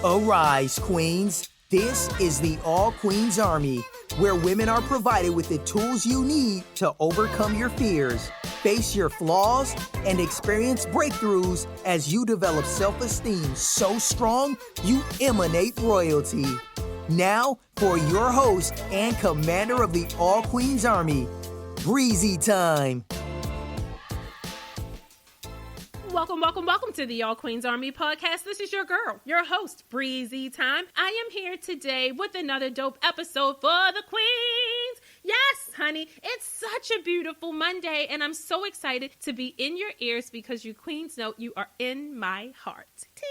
Arise, queens. This is the All Queens Army, where women are provided with the tools you need to overcome your fears, face your flaws, and experience breakthroughs as you develop self-esteem so strong you emanate royalty. Now, for your host and commander of the All Queens Army, Breezy Time. Welcome to the All Queens Army podcast. This is your girl, your host, Breezy Time. I am here today with another dope episode for the queens. Yes, honey, it's such a beautiful Monday, and I'm so excited to be in your ears because you queens know you are in my heart. Ting!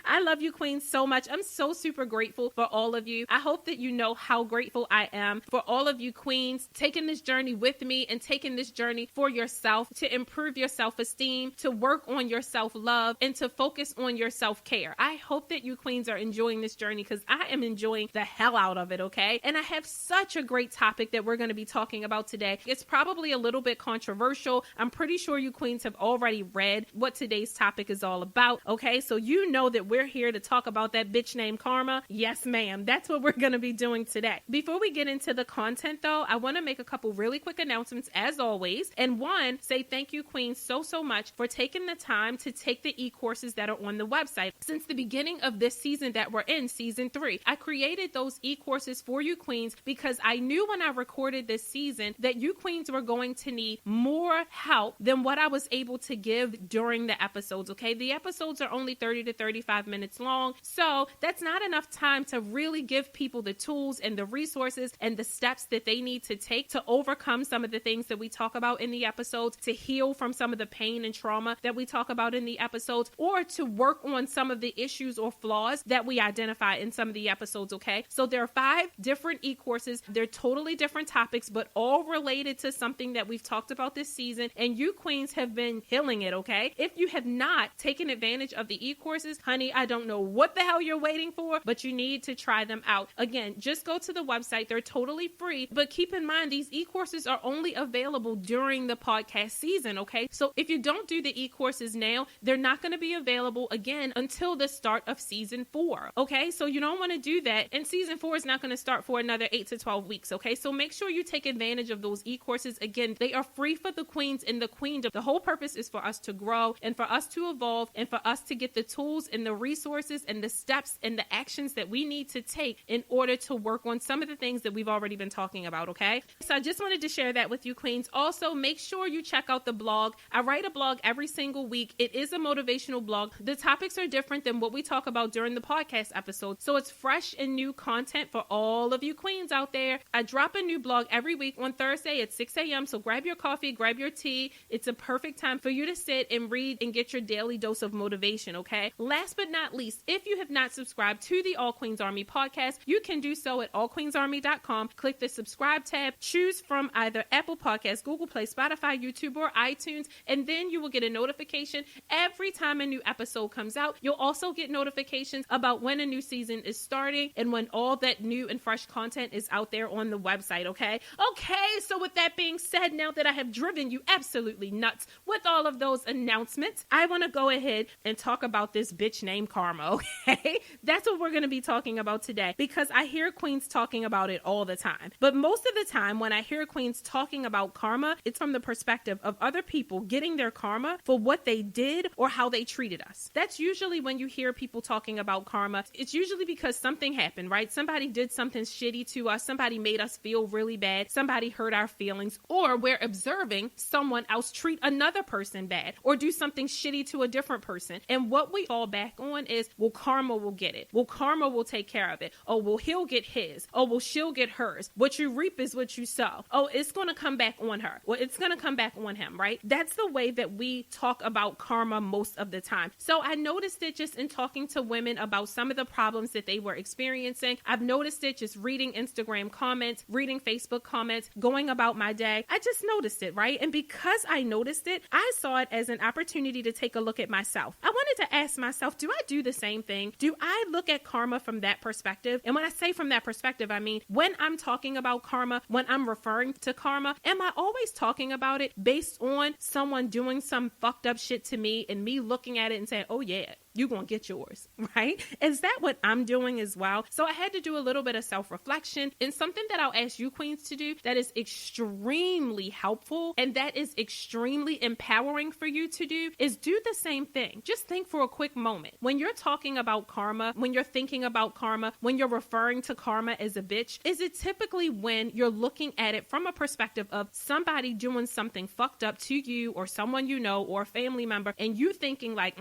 I love you queens so much. I'm so super grateful for all of you. I hope that you know how grateful I am for all of you queens taking this journey with me and taking this journey for yourself to improve your self-esteem, to work on your self-love, and to focus on your self-care. I hope that you queens are enjoying this journey because I am enjoying the hell out of it, okay? And I have such a great topic that we're going to be talking about today. It's probably a little bit controversial. I'm pretty sure you queens have already read what today's topic is all about. Okay, so you know that we're here to talk about that bitch named Karma. Yes, ma'am. That's what we're going to be doing today. Before we get into the content, though, I want to make a couple really quick announcements, as always. And one, say thank you, queens, so much for taking the time to take the e-courses that are on the website. Since the beginning of this season that we're in, season 3, I created those e-courses for you queens because I knew when I recorded this season that you queens were going to need more help than what I was able to give during the episodes, okay? The episodes are only 30 to 35 minutes long, so that's not enough time to really give people the tools and the resources and the steps that they need to take to overcome some of the things that we talk about in the episodes, to heal from some of the pain and trauma that we talk about in the episodes, or to work on some of the issues or flaws that we identify in some of the episodes, okay? So there are 5 different e-courses. They're totally different topics, but all related to something that we've talked about this season, and you queens have been killing it, okay? If you have not taken advantage of the e-courses, honey, I don't know what the hell you're waiting for, but you need to try them out. Again, just go to the website. They're totally free, but keep in mind these e-courses are only available during the podcast season, okay? So if you don't do the e-courses now, they're not going to be available again until the start of season 4, okay? So you don't want to do that, and season 4 is not going to start for another 8 to 12 weeks, okay? So make sure you take advantage of those e-courses. Again, they are free for the queens and the queendom. The whole purpose is for us to grow and for us to evolve and for us to get the tools and the resources and the steps and the actions that we need to take in order to work on some of the things that we've already been talking about, okay? So I just wanted to share that with you queens. Also, make sure you check out the blog. I write a blog every single week. It is a motivational blog. The topics are different than what we talk about during the podcast episode. So it's fresh and new content for all of you queens out there. I drop a new blog every week on Thursday at 6 a.m. So grab your coffee, grab your tea. It's a perfect time for you to sit and read and get your daily dose of motivation, okay? Last but not least, if you have not subscribed to the All Queens Army podcast, you can do so at allqueensarmy.com. Click the subscribe tab, choose from either Apple Podcasts, Google Play, Spotify, YouTube, or iTunes, and then you will get a notification every time a new episode comes out. You'll also get notifications about when a new season is starting and when all that new and fresh content is out there on the website, okay? Okay, so with that being said, now that I have driven you absolutely nuts with all of those announcements, I want to go ahead and talk about this bitch named Karma, okay? That's what we're going to be talking about today because I hear queens talking about it all the time. But most of the time when I hear queens talking about karma, it's from the perspective of other people getting their karma for what they did or how they treated us. That's usually when you hear people talking about karma. It's usually because something happened, right? Somebody did something shitty to us. Somebody made us feel really bad. Somebody hurt our feelings, or we're observing someone else treat another person bad or do something shitty to a different person. And what we fall back on is, well, karma will get it. Well, karma will take care of it. Oh, well, he'll get his. Oh, well, she'll get hers. What you reap is what you sow. Oh, it's going to come back on her. Well, it's going to come back on him, right? That's the way that we talk about karma most of the time. So I noticed it just in talking to women about some of the problems that they were experiencing. I've noticed it just reading Instagram comments, reading Facebook comments, going about my day. I just noticed it, right? And because I noticed it, I saw it as an opportunity to take a look at myself. I wanted to ask myself, do I do the same thing? Do I look at karma from that perspective? And when I say from that perspective, I mean, when I'm talking about karma, when I'm referring to karma, am I always talking about it based on someone doing some fucked up shit to me and me looking at it and saying, oh yeah, you're going to get yours, right? Is that what I'm doing as well? So I had to do a little bit of self-reflection, and something that I'll ask you queens to do that is extremely helpful and that is extremely empowering for you to do is do the same thing. Just think for a quick moment. When you're talking about karma, when you're thinking about karma, when you're referring to karma as a bitch, is it typically when you're looking at it from a perspective of somebody doing something fucked up to you or someone you know or a family member, and you thinking like,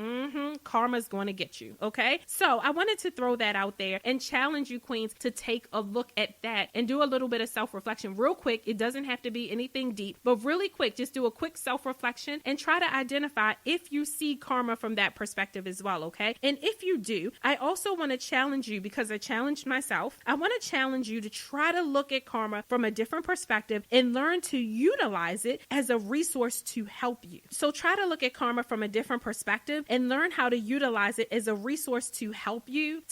karma's going to get you, okay? So I wanted to throw that out there and challenge you queens to take a look at that and do a little bit of self-reflection real quick. It doesn't have to be anything deep, but really quick, just do a quick self-reflection and try to identify if you see karma from that perspective as well, okay? And if you do, I also want to challenge you, because I challenged myself, I want to challenge you to try to look at karma from a different perspective and learn to utilize it as a resource to help you. So try to look at karma from a different perspective and learn how to utilize it as a resource to help you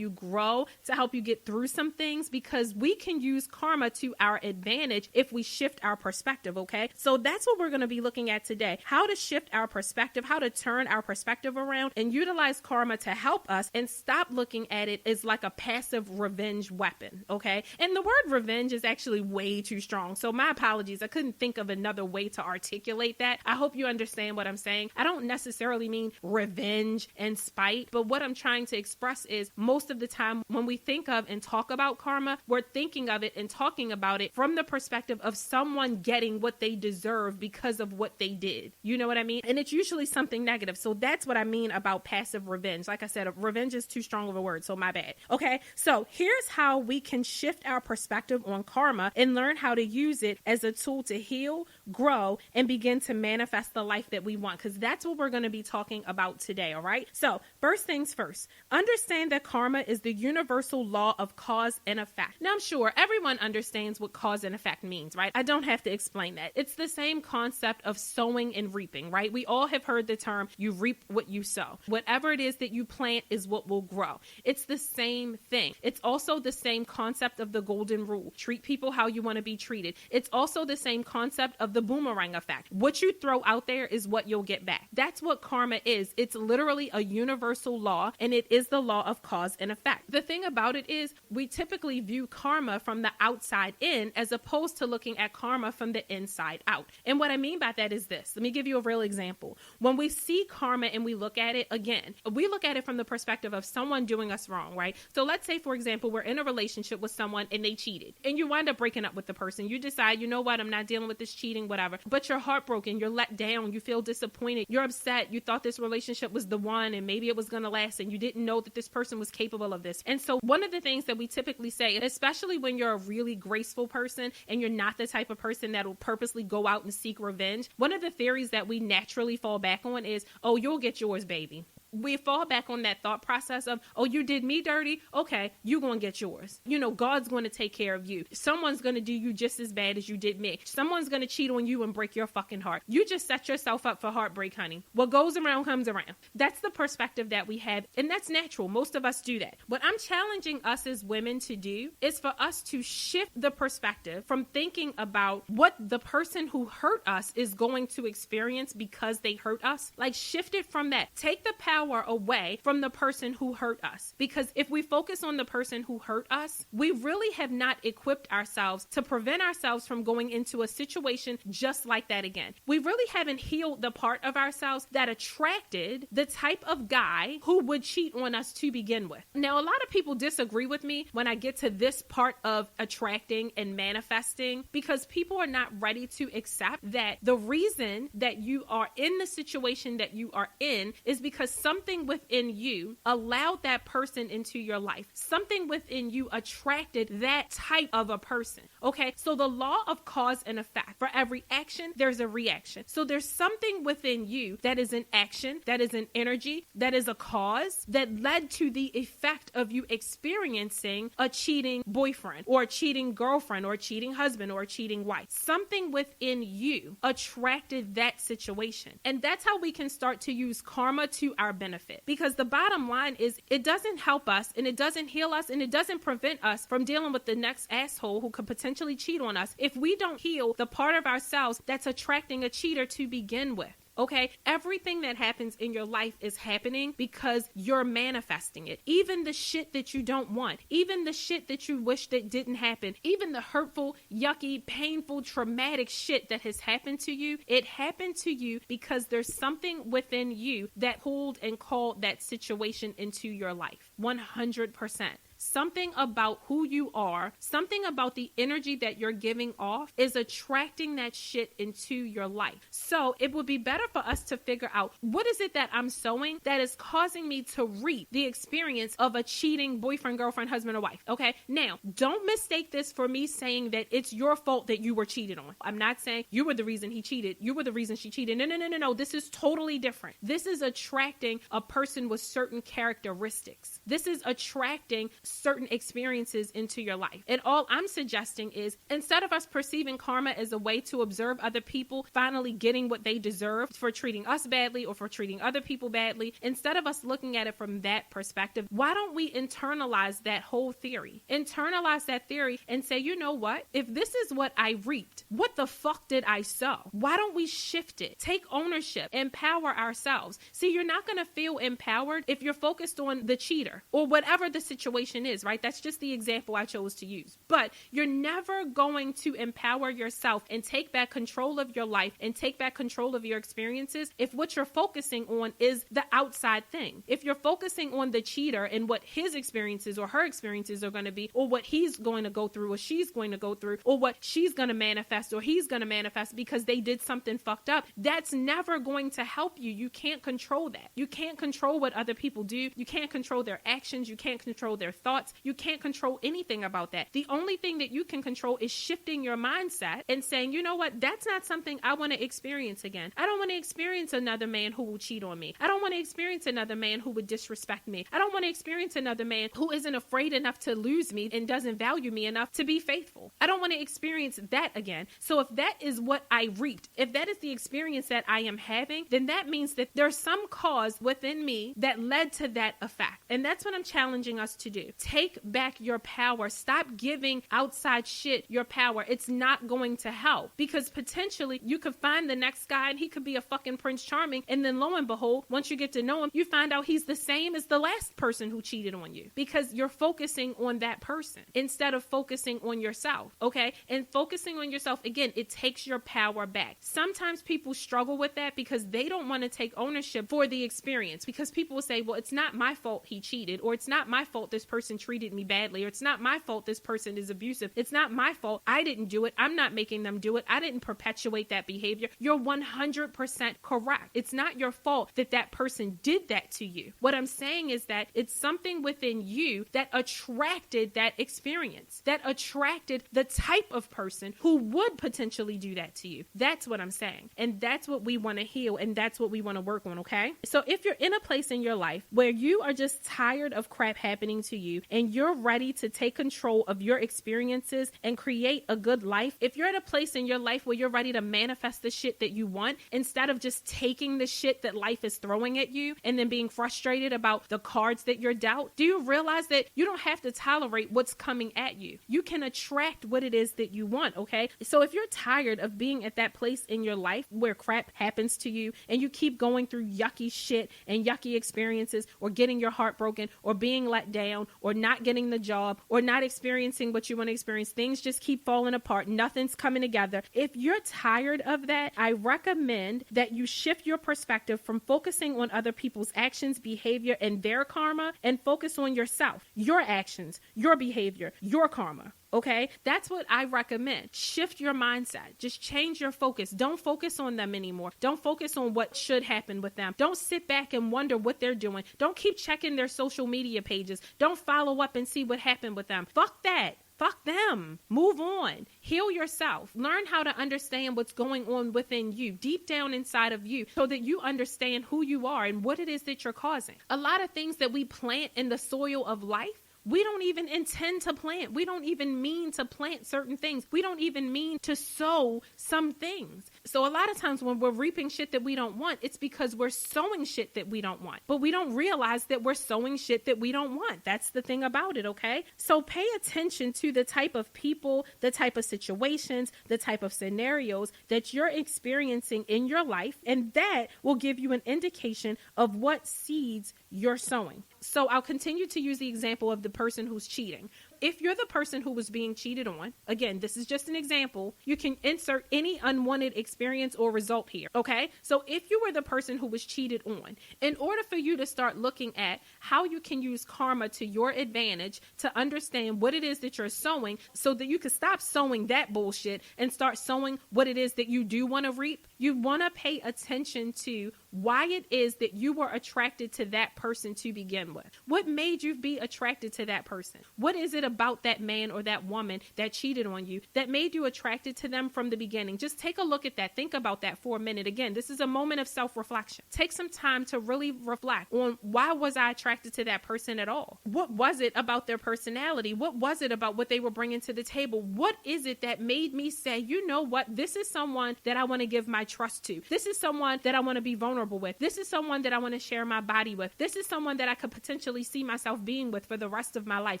grow, to help you get through some things, because we can use karma to our advantage if we shift our perspective, okay? So that's what we're going to be looking at today. How to shift our perspective, how to turn our perspective around and utilize karma to help us and stop looking at it as like a passive revenge weapon, okay? And the word revenge is actually way too strong. So my apologies. I couldn't think of another way to articulate that. I hope you understand what I'm saying. I don't necessarily mean revenge and spite, but what I'm trying to express is most of the time when we think of and talk about karma, we're thinking of it and talking about it from the perspective of someone getting what they deserve because of what they did. You know what I mean? And it's usually something negative. So that's what I mean about passive revenge. Like I said, revenge is too strong of a word, so my bad. Okay, so here's how we can shift our perspective on karma and learn how to use it as a tool to heal, grow, and begin to manifest the life that we want, because that's what we're going to be talking about today, all right? So first things first, understand that karma is the universal law of cause and effect. Now, I'm sure everyone understands what cause and effect means, right? I don't have to explain that. It's the same concept of sowing and reaping, right? We all have heard the term, you reap what you sow. Whatever it is that you plant is what will grow. It's the same thing. It's also the same concept of the golden rule. Treat people how you want to be treated. It's also the same concept of the boomerang effect. What you throw out there is what you'll get back. That's what karma is. It's literally a universal law, and it is the law of cause and effect. The thing about it is we typically view karma from the outside in as opposed to looking at karma from the inside out. And what I mean by that is this. Let me give you a real example. When we see karma and we look at it, again, we look at it from the perspective of someone doing us wrong, right? So let's say, for example, we're in a relationship with someone and they cheated, and you wind up breaking up with the person. You decide, you know what, I'm not dealing with this cheating, whatever. But you're heartbroken, you're let down, you feel disappointed, you're upset, you thought this relationship was the one and maybe it was going to last, and you didn't know that this person was capable of this. And so one of the things that we typically say, especially when you're a really graceful person and you're not the type of person that will purposely go out and seek revenge, one of the theories that we naturally fall back on is, oh, you'll get yours, baby. We fall back on that thought process of, oh, you did me dirty? Okay, you're going to get yours. You know, God's going to take care of you. Someone's going to do you just as bad as you did me. Someone's going to cheat on you and break your fucking heart. You just set yourself up for heartbreak, honey. What goes around comes around. That's the perspective that we have, and that's natural. Most of us do that. What I'm challenging us as women to do is for us to shift the perspective from thinking about what the person who hurt us is going to experience because they hurt us. Like, shift it from that. Take the power away from the person who hurt us. Because if we focus on the person who hurt us, we really have not equipped ourselves to prevent ourselves from going into a situation just like that again. We really haven't healed the part of ourselves that attracted the type of guy who would cheat on us to begin with. Now, a lot of people disagree with me when I get to this part of attracting and manifesting, because people are not ready to accept that the reason that you are in the situation that you are in is because something within you allowed that person into your life. Something within you attracted that type of a person. Okay, so the law of cause and effect. For every action, there's a reaction. So there's something within you that is an action, that is an energy, that is a cause that led to the effect of you experiencing a cheating boyfriend or a cheating girlfriend or a cheating husband or a cheating wife. Something within you attracted that situation. And that's how we can start to use karma to our benefit. Because the bottom line is, it doesn't help us and it doesn't heal us and it doesn't prevent us from dealing with the next asshole who could potentially cheat on us if we don't heal the part of ourselves that's attracting a cheater to begin with. okay? Everything that happens in your life is happening because you're manifesting it. Even the shit that you don't want, even the shit that you wish that didn't happen, even the hurtful, yucky, painful, traumatic shit that has happened to you, it happened to you because there's something within you that pulled and called that situation into your life. 100%. Something about who you are, something about the energy that you're giving off is attracting that shit into your life. So it would be better for us to figure out, what is it that I'm sowing that is causing me to reap the experience of a cheating boyfriend, girlfriend, husband, or wife? Okay. Now, don't mistake this for me saying that it's your fault that you were cheated on. I'm not saying you were the reason he cheated. You were the reason she cheated. No. This is totally different. This is attracting a person with certain characteristics. This is attracting certain experiences into your life. And all I'm suggesting is, instead of us perceiving karma as a way to observe other people finally getting what they deserve for treating us badly or for treating other people badly, instead of us looking at it from that perspective, why don't we internalize that whole theory? Internalize that theory and say, you know what? If this is what I reaped, what the fuck did I sow? Why don't we shift it? Take ownership, empower ourselves. See, you're not going to feel empowered if you're focused on the cheater or whatever the situation is, right? That's just the example I chose to use. But you're never going to empower yourself and take back control of your life and take back control of your experiences if what you're focusing on is the outside thing. If you're focusing on the cheater and what his experiences or her experiences are going to be, or what he's going to go through or she's going to go through, or what she's going to manifest or he's going to manifest because they did something fucked up, that's never going to help you. You can't control that. You can't control what other people do. You can't control their actions. You can't control their thoughts. You can't control anything about that. The only thing that you can control is shifting your mindset and saying, you know what, that's not something I want to experience again. I don't want to experience another man who will cheat on me. I don't want to experience another man who would disrespect me. I don't want to experience another man who isn't afraid enough to lose me and doesn't value me enough to be faithful. I don't want to experience that again. So if that is what I reaped, if that is the experience that I am having, then that means that there's some cause within me that led to that effect. And that's what I'm challenging us to do. Take back your power. Stop giving outside shit your power. It's not going to help, because potentially you could find the next guy and he could be a fucking Prince Charming, and then lo and behold, once you get to know him, you find out he's the same as the last person who cheated on you, because you're focusing on that person instead of focusing on yourself. Okay? And focusing on yourself, again, it takes your power back. Sometimes people struggle with that because they don't want to take ownership for the experience, because people will say, well, it's not my fault he cheated, or it's not my fault this person treated me badly, or it's not my fault this person is abusive. It's not my fault. I didn't do it. I'm not making them do it. I didn't perpetuate that behavior. You're 100% correct. It's not your fault that that person did that to you. What I'm saying is that it's something within you that attracted that experience, that attracted the type of person who would potentially do that to you. That's what I'm saying. And that's what we want to heal, and that's what we want to work on, okay? So if you're in a place in your life where you are just tired of crap happening to you and you're ready to take control of your experiences and create a good life, if you're at a place in your life where you're ready to manifest the shit that you want instead of just taking the shit that life is throwing at you and then being frustrated about the cards that you're dealt, do you realize that you don't have to tolerate what's coming at you? You can attract what it is that you want, okay? So if you're tired of being at that place in your life where crap happens to you and you keep going through yucky shit and yucky experiences, or getting your heart broken, or being let down, or not getting the job, or not experiencing what you want to experience, things just keep falling apart, nothing's coming together. If you're tired of that, I recommend that you shift your perspective from focusing on other people's actions, behavior, and their karma, and focus on yourself, your actions, your behavior, your karma. Okay, that's what I recommend. Shift your mindset. Just change your focus. Don't focus on them anymore. Don't focus on what should happen with them. Don't sit back and wonder what they're doing. Don't keep checking their social media pages. Don't follow up and see what happened with them. Fuck that. Fuck them. Move on. Heal yourself. Learn how to understand what's going on within you, deep down inside of you, so that you understand who you are and what it is that you're causing. A lot of things that we plant in the soil of life, We don't even intend to plant. We don't even mean to plant certain things. We don't even mean to sow some things. So a lot of times when we're reaping shit that we don't want, it's because we're sowing shit that we don't want. But we don't realize that we're sowing shit that we don't want. That's the thing about it, okay? So pay attention to the type of people, the type of situations, the type of scenarios that you're experiencing in your life, and that will give you an indication of what seeds you're sowing. So I'll continue to use the example of the person who's cheating. If you're the person who was being cheated on, again, this is just an example, you can insert any unwanted experience or result here, okay? So if you were the person who was cheated on, in order for you to start looking at how you can use karma to your advantage to understand what it is that you're sowing so that you can stop sowing that bullshit and start sowing what it is that you do want to reap, you want to pay attention to why it is that you were attracted to that person to begin with. What made you be attracted to that person? What is it about that man or that woman that cheated on you that made you attracted to them from the beginning? Just take a look at that. Think about that for a minute. Again, this is a moment of self-reflection. Take some time to really reflect on why was I attracted to that person at all? What was it about their personality? What was it about what they were bringing to the table? What is it that made me say, you know what? This is someone that I want to give my trust to. This is someone that I want to be vulnerable with. This is someone that I want to share my body with. This is someone that I could potentially see myself being with for the rest of my life.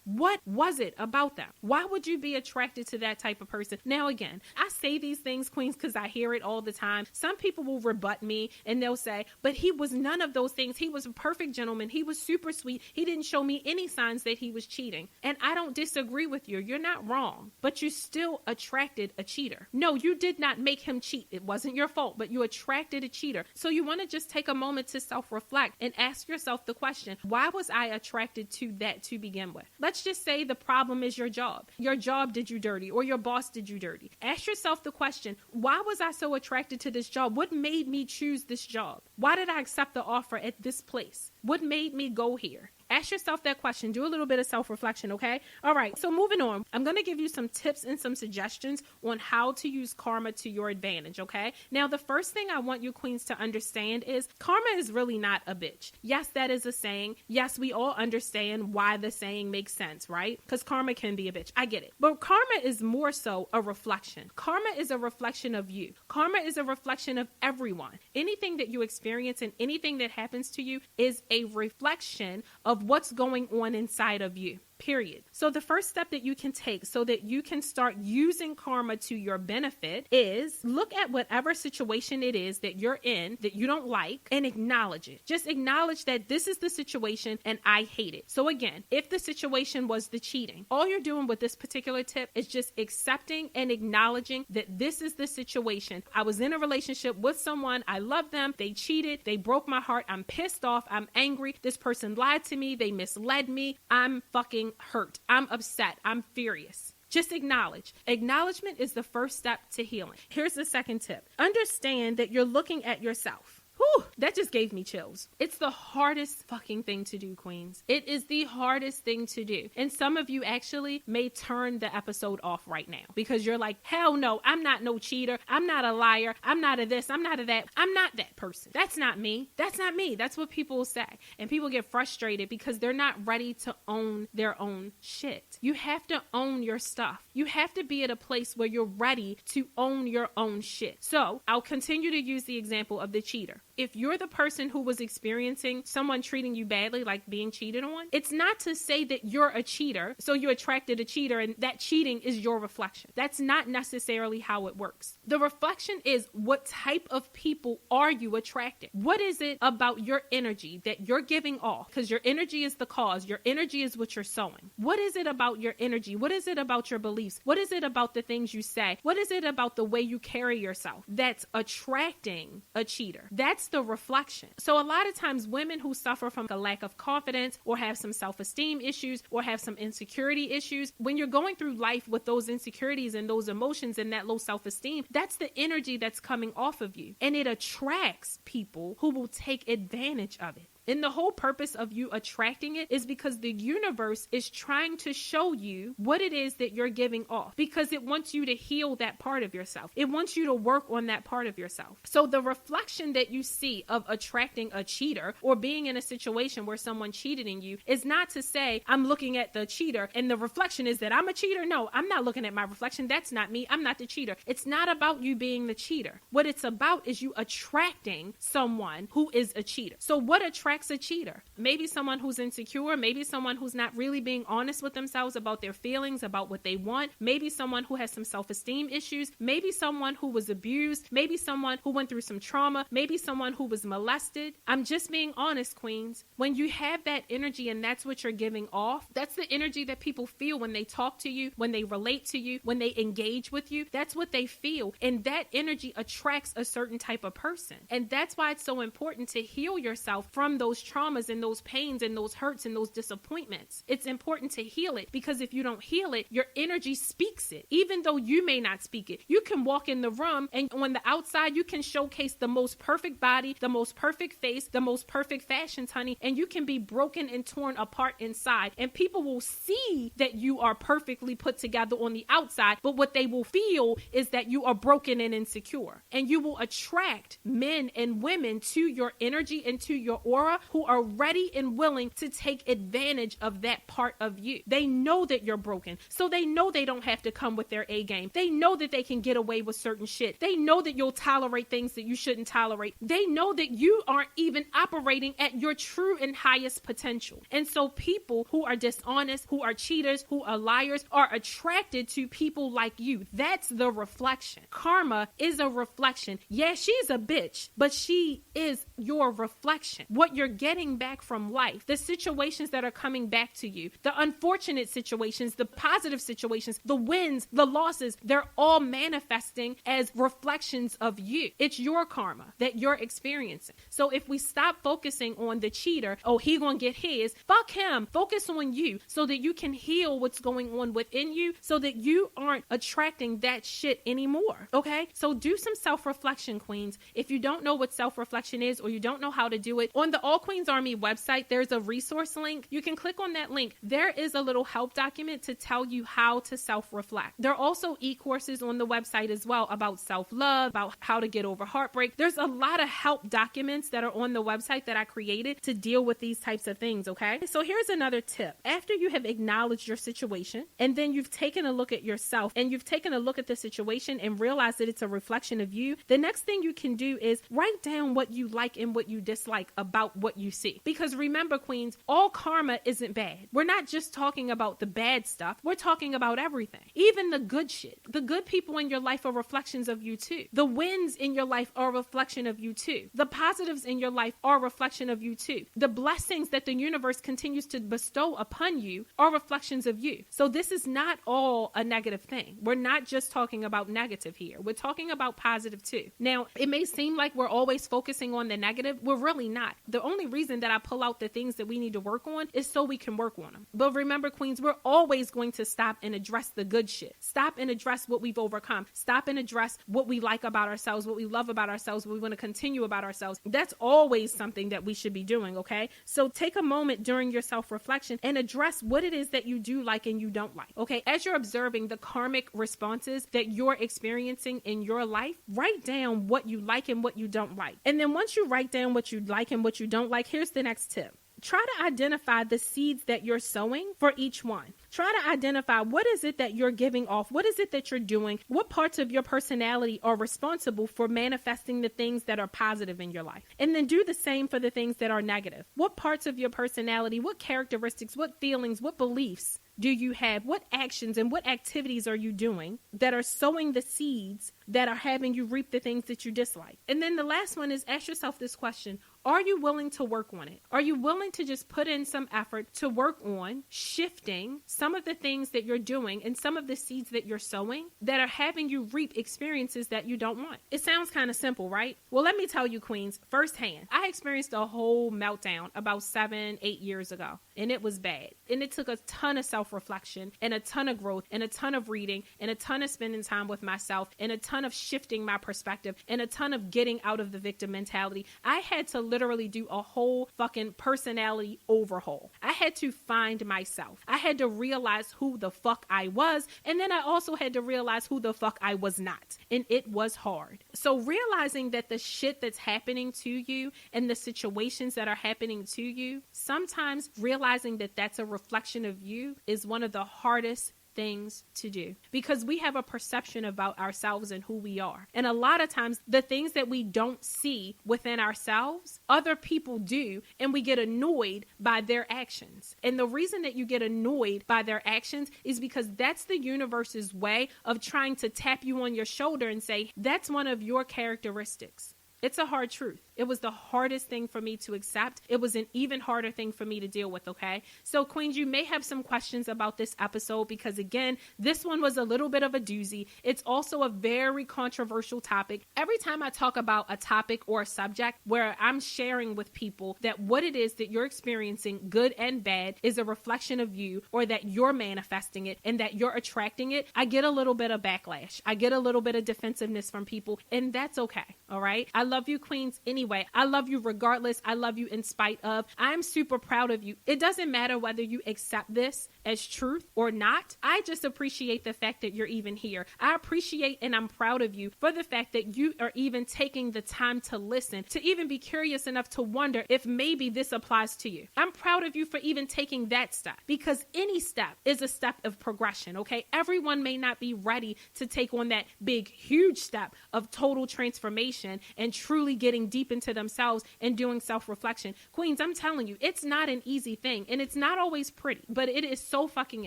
What was it about them? Why would you be attracted to that type of person? Now, again, I say these things, queens, because I hear it all the time. Some people will rebut me and they'll say, but he was none of those things. He was a perfect gentleman. He was super sweet. He didn't show me any signs that he was cheating. And I don't disagree with you. You're not wrong, but you still attracted a cheater. No, you did not make him cheat. It wasn't your fault, but you attracted a cheater. So you want to just take a moment to self-reflect and ask yourself the question, why was I attracted to that to begin with? Let's just say the problem is your job. Your job did you dirty, or your boss did you dirty. Ask yourself the question, why was I so attracted to this job? What made me choose this job? Why did I accept the offer at this place? What made me go here? Ask yourself that question. Do a little bit of self-reflection, okay? All right, so moving on. I'm going to give you some tips and some suggestions on how to use karma to your advantage, okay? Now, the first thing I want you queens to understand is karma is really not a bitch. Yes, that is a saying. Yes, we all understand why the saying makes sense, right? Because karma can be a bitch. I get it. But karma is more so a reflection. Karma is a reflection of you. Karma is a reflection of everyone. Anything that you experience and anything that happens to you is a reflection of what's going on inside of you. Period. So the first step that you can take so that you can start using karma to your benefit is look at whatever situation it is that you're in that you don't like and acknowledge it. Just acknowledge that this is the situation and I hate it. So again, if the situation was the cheating, all you're doing with this particular tip is just accepting and acknowledging that this is the situation. I was in a relationship with someone. I love them. They cheated. They broke my heart. I'm pissed off. I'm angry. This person lied to me. They misled me. I'm fucking hurt. I'm upset. I'm furious. Just acknowledge. Acknowledgement is the first step to healing. Here's the second tip. Understand that you're looking at yourself. Whew, that just gave me chills. It's the hardest fucking thing to do, queens. It is the hardest thing to do. And some of you actually may turn the episode off right now because you're like, hell no, I'm not no cheater. I'm not a liar. I'm not a this. I'm not a that. I'm not that person. That's not me. That's not me. That's what people will say. And people get frustrated because they're not ready to own their own shit. You have to own your stuff. You have to be at a place where you're ready to own your own shit. So I'll continue to use the example of the cheater. If you're the person who was experiencing someone treating you badly, like being cheated on, it's not to say that you're a cheater, so you attracted a cheater and that cheating is your reflection. That's not necessarily how it works. The reflection is what type of people are you attracted? What is it about your energy that you're giving off? Because your energy is the cause. Your energy is what you're sowing. What is it about your energy? What is it about your beliefs? What is it about the things you say? What is it about the way you carry yourself that's attracting a cheater? That's the reflection. So a lot of times women who suffer from a lack of confidence or have some self-esteem issues or have some insecurity issues, when you're going through life with those insecurities and those emotions and that low self-esteem, that's the energy that's coming off of you. And it attracts people who will take advantage of it. And the whole purpose of you attracting it is because the universe is trying to show you what it is that you're giving off, because it wants you to heal that part of yourself. It wants you to work on that part of yourself. So the reflection that you see of attracting a cheater or being in a situation where someone cheated in you is not to say, I'm looking at the cheater and the reflection is that I'm a cheater. No, I'm not looking at my reflection. That's not me. I'm not the cheater. It's not about you being the cheater. What it's about is you attracting someone who is a cheater. So what attracts a cheater? Maybe someone who's insecure, maybe someone who's not really being honest with themselves about their feelings, about what they want, maybe someone who has some self-esteem issues, maybe someone who was abused, maybe someone who went through some trauma, maybe someone who was molested. I'm just being honest, queens. When you have that energy and that's what you're giving off, that's the energy that people feel when they talk to you, when they relate to you, when they engage with you. That's what they feel. And that energy attracts a certain type of person. And that's why it's so important to heal yourself from those traumas and those pains and those hurts and those disappointments. It's important to heal it, because if you don't heal it, your energy speaks it. Even though you may not speak it, you can walk in the room and on the outside, you can showcase the most perfect body, the most perfect face, the most perfect fashions, honey, and you can be broken and torn apart inside. And people will see that you are perfectly put together on the outside, but what they will feel is that you are broken and insecure. And you will attract men and women to your energy and to your aura who are ready and willing to take advantage of that part of you. They know that you're broken, so they know they don't have to come with their A game. They know that they can get away with certain shit. They know that you'll tolerate things that you shouldn't tolerate. They know that you aren't even operating at your true and highest potential. And so people who are dishonest, who are cheaters, who are liars, are attracted to people like you. That's the reflection. Karma is a reflection. Yeah, she's a bitch, but she is your reflection. What you're getting back from life, the situations that are coming back to you, the unfortunate situations, the positive situations, the wins, the losses, they're all manifesting as reflections of you. It's your karma that you're experiencing. So if we stop focusing on the cheater, oh, he gonna get his, fuck him. Focus on you so that you can heal what's going on within you, so that you aren't attracting that shit anymore. Okay? So do some self-reflection, queens. If you don't know what self-reflection is, or you don't know how to do it, on the All Queens Army website, there's a resource link. You can click on that link. There is a little help document to tell you how to self-reflect. There are also e-courses on the website as well about self-love, about how to get over heartbreak. There's a lot of help documents that are on the website that I created to deal with these types of things, okay? So here's another tip. After you have acknowledged your situation, and then you've taken a look at yourself, and you've taken a look at the situation and realized that it's a reflection of you, the next thing you can do is write down what you like and what you dislike about what you see. Because remember, queens, all karma isn't bad. We're not just talking about the bad stuff. We're talking about everything. Even the good shit. The good people in your life are reflections of you too. The wins in your life are a reflection of you too. The positives in your life are a reflection of you too. The blessings that the universe continues to bestow upon you are reflections of you. So this is not all a negative thing. We're not just talking about negative here. We're talking about positive too. Now, it may seem like we're always focusing on the negative. We're really not. The only reason that I pull out the things that we need to work on is so we can work on them. But remember, queens, we're always going to stop and address the good shit. Stop and address what we've overcome. Stop and address what we like about ourselves, what we love about ourselves, what we want to continue about ourselves. That's always something that we should be doing, okay? So take a moment during your self-reflection and address what it is that you do like and you don't like, okay? As you're observing the karmic responses that you're experiencing in your life, write down what you like and what you don't like. And then once you write down what you like and what you don't like, here's the next tip. Try to identify the seeds that you're sowing for each one. Try to identify what is it that you're giving off? What is it that you're doing? What parts of your personality are responsible for manifesting the things that are positive in your life? And then do the same for the things that are negative. What parts of your personality, what characteristics, what feelings, what beliefs do you have? What actions and what activities are you doing that are sowing the seeds that are having you reap the things that you dislike? And then the last one is ask yourself this question. Are you willing to work on it? Are you willing to just put in some effort to work on shifting some of the things that you're doing and some of the seeds that you're sowing that are having you reap experiences that you don't want? It sounds kind of simple, right? Well, let me tell you, queens, firsthand. I experienced a whole meltdown about 7-8 years ago, and it was bad. And it took a ton of self-reflection and a ton of growth and a ton of reading and a ton of spending time with myself and a ton ton of shifting my perspective and a ton of getting out of the victim mentality. I had to literally do a whole fucking personality overhaul. I had to find myself. I had to realize who the fuck I was. And then I also had to realize who the fuck I was not. And it was hard. So realizing that the shit that's happening to you and the situations that are happening to you, sometimes realizing that that's a reflection of you is one of the hardest things to do, because we have a perception about ourselves and who we are. And a lot of times the things that we don't see within ourselves, other people do, and we get annoyed by their actions. And the reason that you get annoyed by their actions is because that's the universe's way of trying to tap you on your shoulder and say, that's one of your characteristics. It's a hard truth. It was the hardest thing for me to accept. It was an even harder thing for me to deal with, okay? So, Queens, you may have some questions about this episode because, again, this one was a little bit of a doozy. It's also a very controversial topic. Every time I talk about a topic or a subject where I'm sharing with people that what it is that you're experiencing, good and bad, is a reflection of you, or that you're manifesting it and that you're attracting it, I get a little bit of backlash. I get a little bit of defensiveness from people, and that's okay, all right? I love you, Queens, anyway. I love you regardless. I love you in spite of. I'm super proud of you. It doesn't matter whether you accept this as truth or not. I just appreciate the fact that you're even here. I appreciate and I'm proud of you for the fact that you are even taking the time to listen, to even be curious enough to wonder if maybe this applies to you. I'm proud of you for even taking that step, because any step is a step of progression, okay? Everyone may not be ready to take on that big, huge step of total transformation and truly getting deep into themselves and doing self-reflection. Queens, I'm telling you, it's not an easy thing, and it's not always pretty, but it is so fucking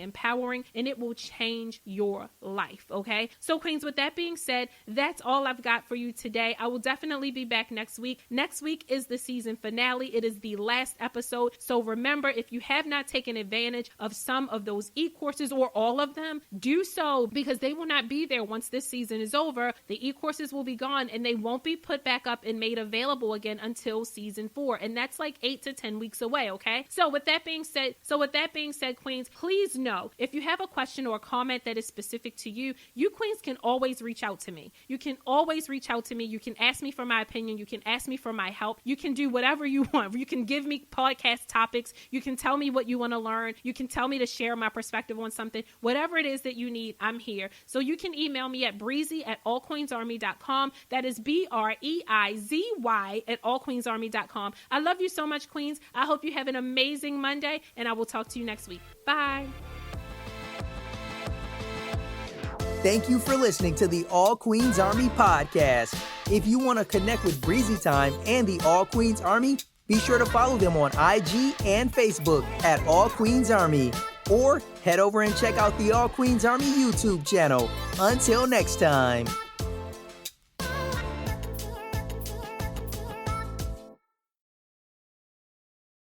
empowering, and it will change your life, okay? So, Queens, with that being said, that's all I've got for you today. I will definitely be back next week. Next week is the season finale. It is the last episode. So remember, if you have not taken advantage of some of those e-courses or all of them, do so, because they will not be there once this season is over. The e-courses will be gone, and they won't be put back up and made available again until season 4. And that's like 8 to 10 weeks away, okay? So with that being said, Queens, please know if you have a question or a comment that is specific to you, you Queens can always reach out to me. You can always reach out to me. You can ask me for my opinion. You can ask me for my help. You can do whatever you want. You can give me podcast topics. You can tell me what you want to learn. You can tell me to share my perspective on something. Whatever it is that you need, I'm here. So you can email me at breezy@allqueensarmy.com. That is BREIZY@allqueensarmy.com. I love you so much, Queens. I hope you have an amazing Monday, and I will talk to you next week. Bye. Thank you for listening to the All Queens Army podcast. If you want to connect with Breezy Time and the All Queens Army, be sure to follow them on IG and Facebook at All Queens Army. Or head over and check out the All Queens Army YouTube channel. Until next time.